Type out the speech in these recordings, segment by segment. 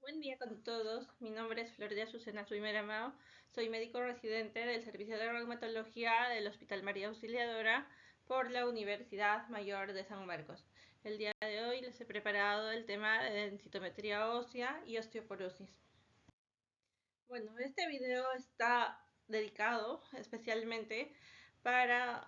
Buen día con todos. Mi nombre es Floredia Azucena Suimera Mao. Soy médico residente del Servicio de Reumatología del Hospital María Auxiliadora por la Universidad Mayor de San Marcos. El día de hoy les he preparado el tema de densitometría ósea y osteoporosis. Bueno, este video está dedicado especialmente para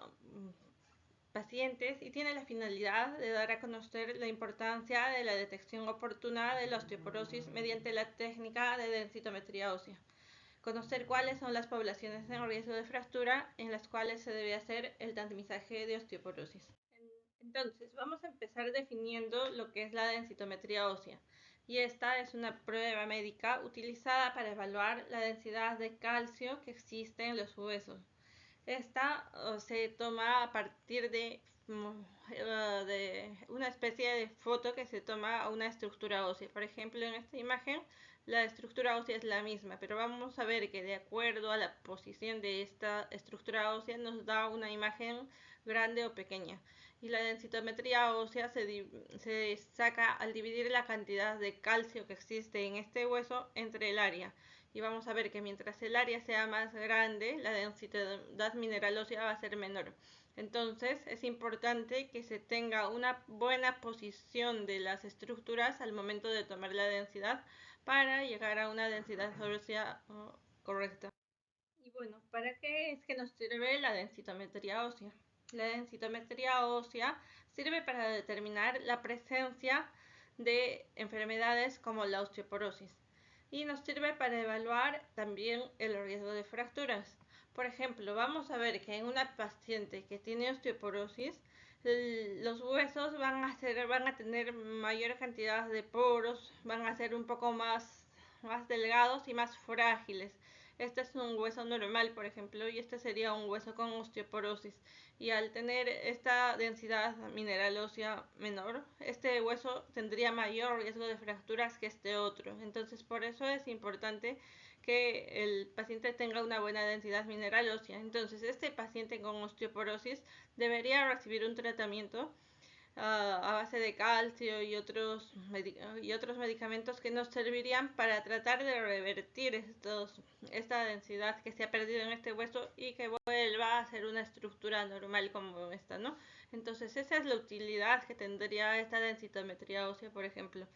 pacientes y tiene la finalidad de dar a conocer la importancia de la detección oportuna de la osteoporosis mediante la técnica de densitometría ósea. Conocer cuáles son las poblaciones en riesgo de fractura en las cuales se debe hacer el tamizaje de osteoporosis. Entonces, vamos a empezar definiendo lo que es la densitometría ósea. Y esta es una prueba médica utilizada para evaluar la densidad de calcio que existe en los huesos. Esta se toma a partir de una especie de foto que se toma a una estructura ósea. Por ejemplo, en esta imagen la estructura ósea es la misma, pero vamos a ver que de acuerdo a la posición de esta estructura ósea nos da una imagen grande o pequeña. Y la densitometría ósea se saca al dividir la cantidad de calcio que existe en este hueso entre el área. Y vamos a ver que mientras el área sea más grande, la densidad mineral ósea va a ser menor. Entonces es importante que se tenga una buena posición de las estructuras al momento de tomar la densidad para llegar a una densidad ósea correcta. Y bueno, ¿para qué es que nos sirve la densitometría ósea? La densitometría ósea sirve para determinar la presencia de enfermedades como la osteoporosis y nos sirve para evaluar también el riesgo de fracturas. Por ejemplo, vamos a ver que en una paciente que tiene osteoporosis, los huesos van a tener mayor cantidad de poros, van a ser un poco más delgados y más frágiles. Este es un hueso normal, por ejemplo, y este sería un hueso con osteoporosis. Y al tener esta densidad mineral ósea menor, este hueso tendría mayor riesgo de fracturas que este otro. Entonces, por eso es importante que el paciente tenga una buena densidad mineral ósea. Entonces, este paciente con osteoporosis debería recibir un tratamiento a base de calcio y otros medicamentos que nos servirían para tratar de revertir esta densidad que se ha perdido en este hueso y que vuelva a ser una estructura normal como esta, ¿no? Entonces esa es la utilidad que tendría esta densitometría ósea, por ejemplo.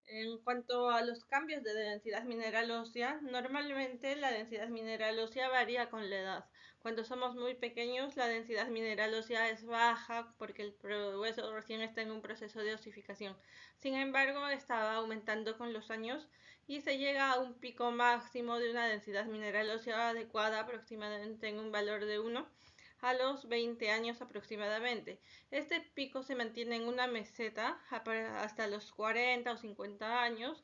En cuanto a los cambios de densidad mineral ósea, normalmente la densidad mineral ósea varía con la edad. Cuando somos muy pequeños, la densidad mineral ósea es baja porque el hueso recién está en un proceso de osificación. Sin embargo, está aumentando con los años y se llega a un pico máximo de una densidad mineral ósea adecuada, aproximadamente en un valor de 1 a los 20 años aproximadamente. Este pico se mantiene en una meseta hasta los 40 o 50 años,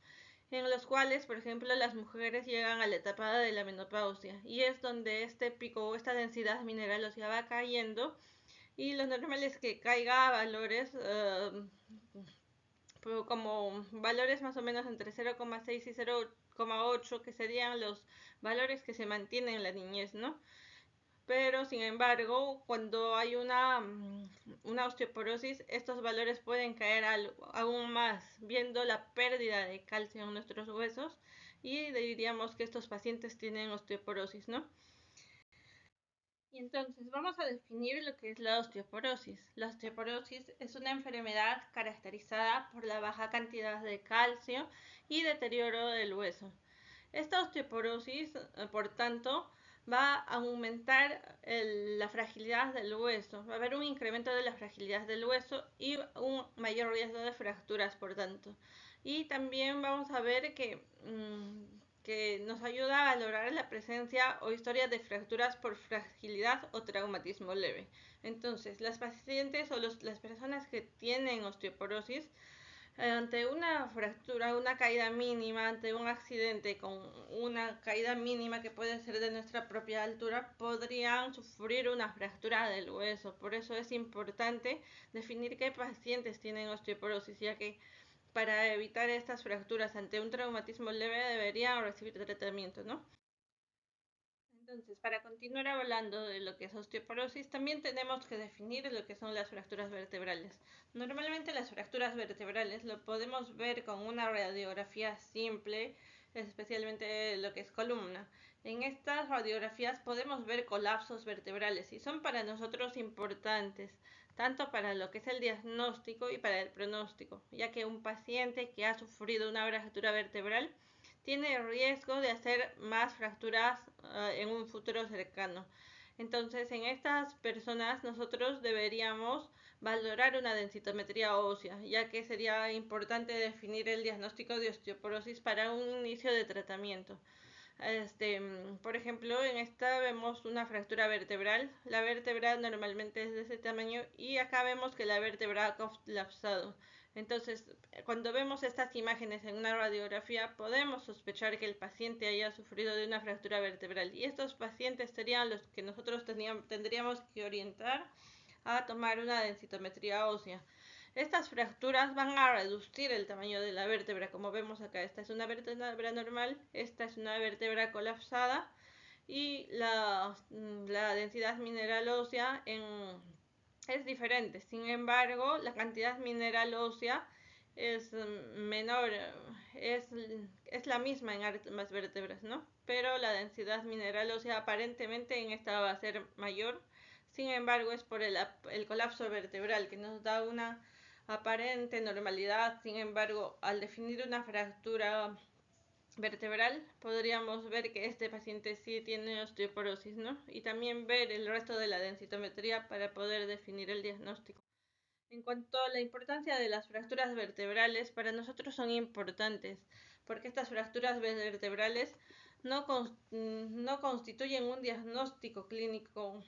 en los cuales, por ejemplo, las mujeres llegan a la etapa de la menopausia y es donde este pico o esta densidad mineral ósea va cayendo y lo normal es que caiga a valores como valores más o menos entre 0,6 y 0,8 que serían los valores que se mantienen en la niñez, ¿no? Pero sin embargo, cuando hay una osteoporosis, estos valores pueden caer aún más, viendo la pérdida de calcio en nuestros huesos y diríamos que estos pacientes tienen osteoporosis, ¿no? Y entonces vamos a definir lo que es la osteoporosis. La osteoporosis es una enfermedad caracterizada por la baja cantidad de calcio y deterioro del hueso. Esta osteoporosis, por tanto, va a aumentar la fragilidad del hueso, va a haber un incremento de la fragilidad del hueso y un mayor riesgo de fracturas, por tanto. Y también vamos a ver que nos ayuda a valorar la presencia o historia de fracturas por fragilidad o traumatismo leve. Entonces, las pacientes o las personas que tienen osteoporosis ante una fractura, una caída mínima, ante un accidente con una caída mínima que puede ser de nuestra propia altura, podrían sufrir una fractura del hueso. Por eso es importante definir qué pacientes tienen osteoporosis, ya que para evitar estas fracturas ante un traumatismo leve deberían recibir tratamiento, ¿no? Entonces, para continuar hablando de lo que es osteoporosis, también tenemos que definir lo que son las fracturas vertebrales. Normalmente las fracturas vertebrales lo podemos ver con una radiografía simple, especialmente lo que es columna. En estas radiografías podemos ver colapsos vertebrales y son para nosotros importantes, tanto para lo que es el diagnóstico y para el pronóstico, ya que un paciente que ha sufrido una fractura vertebral tiene riesgo de hacer más fracturas en un futuro cercano. Entonces, en estas personas nosotros deberíamos valorar una densitometría ósea, ya que sería importante definir el diagnóstico de osteoporosis para un inicio de tratamiento. Por ejemplo, en esta vemos una fractura vertebral. La vértebra normalmente es de ese tamaño y acá vemos que la vértebra ha colapsado. Entonces, cuando vemos estas imágenes en una radiografía, podemos sospechar que el paciente haya sufrido de una fractura vertebral. Y estos pacientes serían los que nosotros tendríamos que orientar a tomar una densitometría ósea. Estas fracturas van a reducir el tamaño de la vértebra, como vemos acá. Esta es una vértebra normal, esta es una vértebra colapsada y la densidad mineral ósea es diferente. Sin embargo, la cantidad mineral ósea es menor, es, es la misma en ambas vértebras, ¿no? Pero la densidad mineral ósea aparentemente en esta va a ser mayor. Sin embargo, es por el colapso vertebral que nos da una aparente normalidad. Sin embargo, al definir una fractura vertebral, podríamos ver que este paciente sí tiene osteoporosis, ¿no? Y también ver el resto de la densitometría para poder definir el diagnóstico. En cuanto a la importancia de las fracturas vertebrales, para nosotros son importantes, porque estas fracturas vertebrales no constituyen un diagnóstico clínico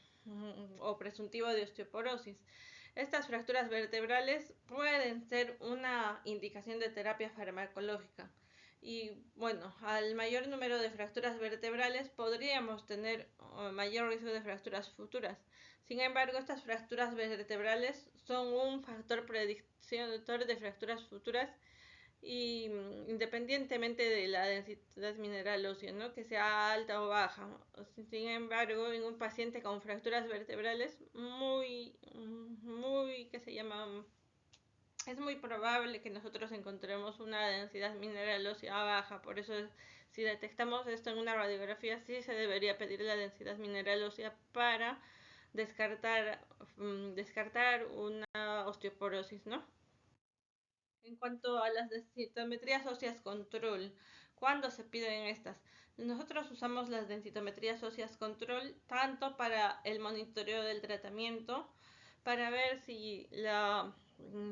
o presuntivo de osteoporosis. Estas fracturas vertebrales pueden ser una indicación de terapia farmacológica. Y bueno, al mayor número de fracturas vertebrales podríamos tener mayor riesgo de fracturas futuras. Sin embargo, estas fracturas vertebrales son un factor predictor de fracturas futuras y independientemente de la densidad mineral ósea, ¿no? Que sea alta o baja. Sin embargo, en un paciente con fracturas vertebrales que se llama, es muy probable que nosotros encontremos una densidad mineral ósea baja. Por eso, si detectamos esto en una radiografía, sí se debería pedir la densidad mineral ósea para descartar una osteoporosis, ¿no? En cuanto a las densitometrías óseas control, ¿cuándo se piden estas? Nosotros usamos las densitometrías óseas control tanto para el monitoreo del tratamiento, para ver si la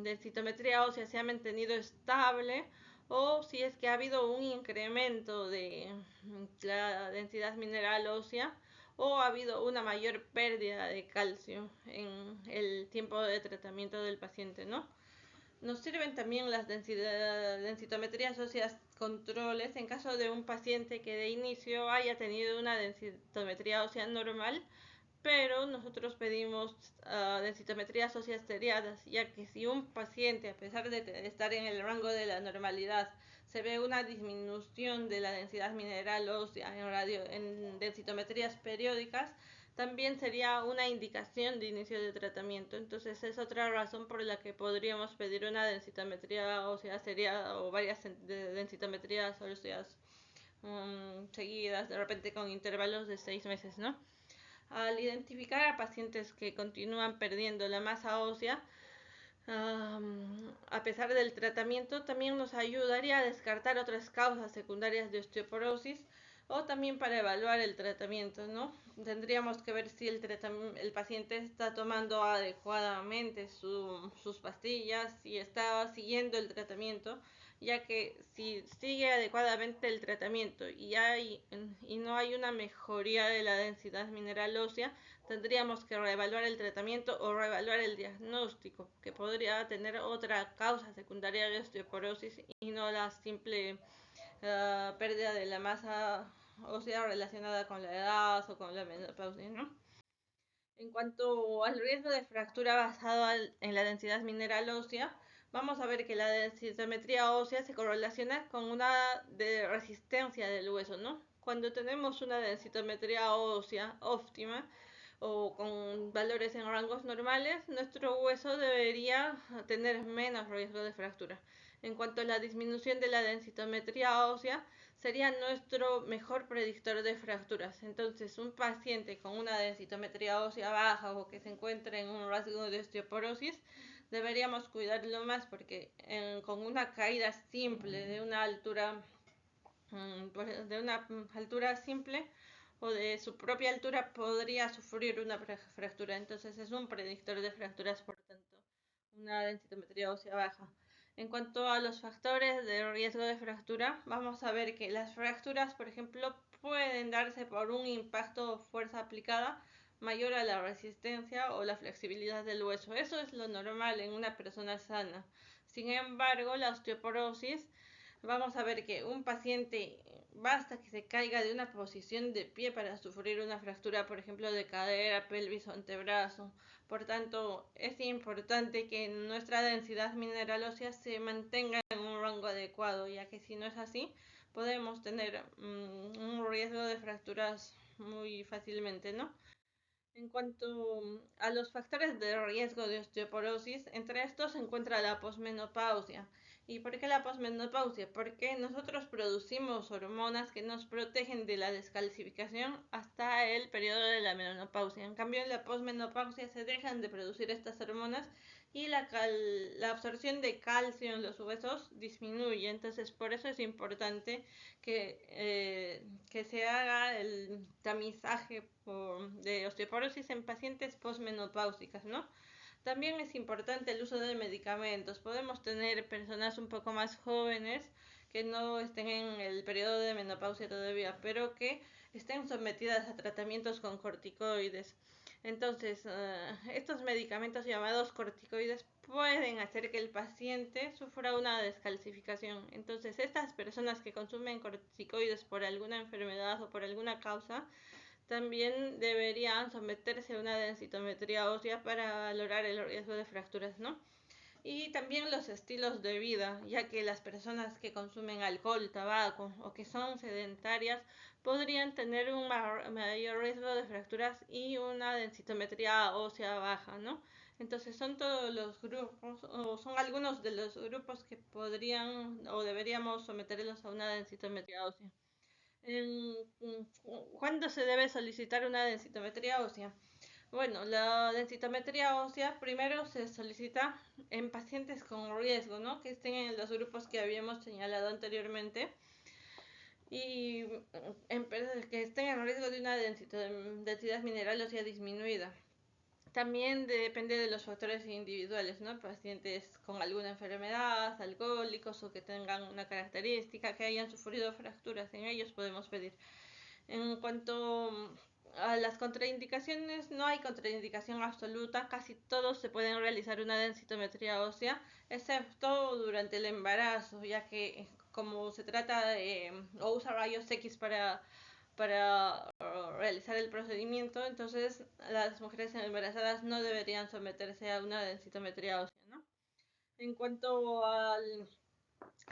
densitometría ósea se ha mantenido estable o si es que ha habido un incremento de la densidad mineral ósea o ha habido una mayor pérdida de calcio en el tiempo de tratamiento del paciente, ¿no? Nos sirven también las densitometrías óseas controles en caso de un paciente que de inicio haya tenido una densitometría ósea normal, pero nosotros pedimos densitometrías óseas seriadas, ya que si un paciente, a pesar de estar en el rango de la normalidad, se ve una disminución de la densidad mineral ósea en densitometrías periódicas, también sería una indicación de inicio de tratamiento. Entonces es otra razón por la que podríamos pedir una densitometría ósea seriada o varias densitometrías óseas seguidas, de repente con intervalos de 6 meses, ¿no? Al identificar a pacientes que continúan perdiendo la masa ósea, a pesar del tratamiento, también nos ayudaría a descartar otras causas secundarias de osteoporosis o también para evaluar el tratamiento, ¿no? Tendríamos que ver si el paciente está tomando adecuadamente sus pastillas, si está siguiendo el tratamiento, ya que si sigue adecuadamente el tratamiento y no hay una mejoría de la densidad mineral ósea, tendríamos que reevaluar el tratamiento o reevaluar el diagnóstico, que podría tener otra causa secundaria de osteoporosis y no la simple pérdida de la masa ósea relacionada con la edad o con la menopausia, ¿no? En cuanto al riesgo de fractura basado en la densidad mineral ósea, vamos a ver que la densitometría ósea se correlaciona con una de resistencia del hueso, ¿no? Cuando tenemos una densitometría ósea óptima o con valores en rangos normales, nuestro hueso debería tener menos riesgo de fractura. En cuanto a la disminución de la densitometría ósea, sería nuestro mejor predictor de fracturas. Entonces, un paciente con una densitometría ósea baja o que se encuentre en un rasgo de osteoporosis, deberíamos cuidarlo más porque con una caída simple de una altura simple o de su propia altura podría sufrir una fractura. Entonces es un predictor de fracturas, por tanto, una densitometría ósea baja. En cuanto a los factores de riesgo de fractura, vamos a ver que las fracturas, por ejemplo, pueden darse por un impacto o fuerza aplicada mayor a la resistencia o la flexibilidad del hueso. Eso es lo normal en una persona sana. Sin embargo, la osteoporosis, vamos a ver que un paciente basta que se caiga de una posición de pie para sufrir una fractura, por ejemplo, de cadera, pelvis o antebrazo. Por tanto, es importante que nuestra densidad mineral ósea se mantenga en un rango adecuado, ya que si no es así, podemos tener un riesgo de fracturas muy fácilmente, ¿no? En cuanto a los factores de riesgo de osteoporosis, entre estos se encuentra la posmenopausia. ¿Y por qué la posmenopausia? Porque nosotros producimos hormonas que nos protegen de la descalcificación hasta el periodo de la menopausia. En cambio, en la posmenopausia se dejan de producir estas hormonas y la absorción de calcio en los huesos disminuye. Entonces, por eso es importante que se haga el tamizaje de osteoporosis en pacientes posmenopáusicas, ¿no? También es importante el uso de medicamentos. Podemos tener personas un poco más jóvenes que no estén en el periodo de menopausia todavía, pero que estén sometidas a tratamientos con corticoides. Entonces, estos medicamentos llamados corticoides pueden hacer que el paciente sufra una descalcificación. Entonces, estas personas que consumen corticoides por alguna enfermedad o por alguna causa, también deberían someterse a una densitometría ósea para valorar el riesgo de fracturas, ¿no? Y también los estilos de vida, ya que las personas que consumen alcohol, tabaco o que son sedentarias podrían tener un mayor riesgo de fracturas y una densitometría ósea baja, ¿no? Entonces son todos los grupos, o son algunos de los grupos que podrían o deberíamos someterlos a una densitometría ósea. ¿Cuándo se debe solicitar una densitometría ósea? Bueno, la densitometría ósea primero se solicita en pacientes con riesgo, ¿no? Que estén en los grupos que habíamos señalado anteriormente y que estén en riesgo de una densidad mineral ósea disminuida. También depende de los factores individuales, ¿no? Pacientes con alguna enfermedad, alcohólicos o que tengan una característica, que hayan sufrido fracturas, en ellos podemos pedir. En cuanto a las contraindicaciones, no hay contraindicación absoluta, casi todos se pueden realizar una densitometría ósea, excepto durante el embarazo, ya que como se trata de, o usa rayos X para realizar el procedimiento, entonces las mujeres embarazadas no deberían someterse a una densitometría ósea, ¿no? En cuanto a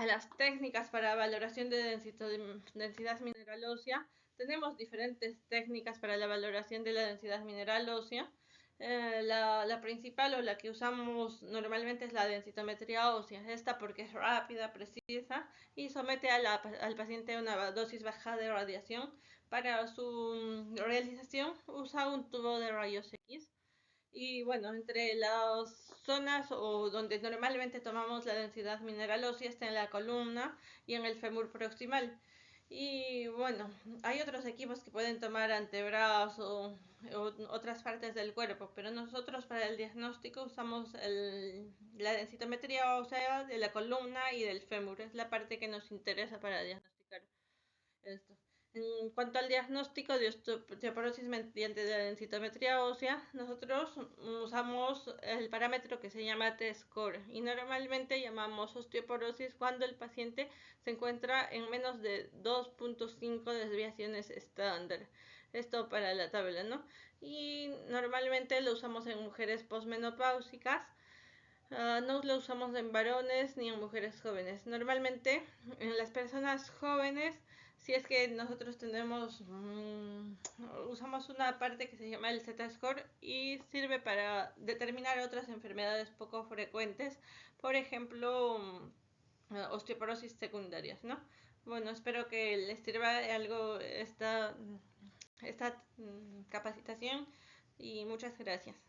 las técnicas para valoración de densidad mineral ósea, tenemos diferentes técnicas para la valoración de la densidad mineral ósea. La principal o la que usamos normalmente es la densitometría ósea, esta porque es rápida, precisa y somete al paciente a una dosis baja de radiación. Para su realización usa un tubo de rayos X. Y bueno, entre las zonas o donde normalmente tomamos la densidad mineral ósea está en la columna y en el fémur proximal. Y bueno, hay otros equipos que pueden tomar antebrazo o otras partes del cuerpo, pero nosotros para el diagnóstico usamos la densitometría ósea de la columna y del fémur. Es la parte que nos interesa para diagnosticar esto. En cuanto al diagnóstico de osteoporosis mediante la densitometría ósea, nosotros usamos el parámetro que se llama T-score y normalmente llamamos osteoporosis cuando el paciente se encuentra en menos de 2.5 desviaciones estándar. Esto para la tabla, ¿no? Y normalmente lo usamos en mujeres posmenopáusicas. No lo usamos en varones ni en mujeres jóvenes. Normalmente en las personas jóvenes si es que nosotros usamos una parte que se llama el Z-score y sirve para determinar otras enfermedades poco frecuentes, por ejemplo, osteoporosis secundarias, ¿no? Bueno, espero que les sirva de algo esta capacitación y muchas gracias.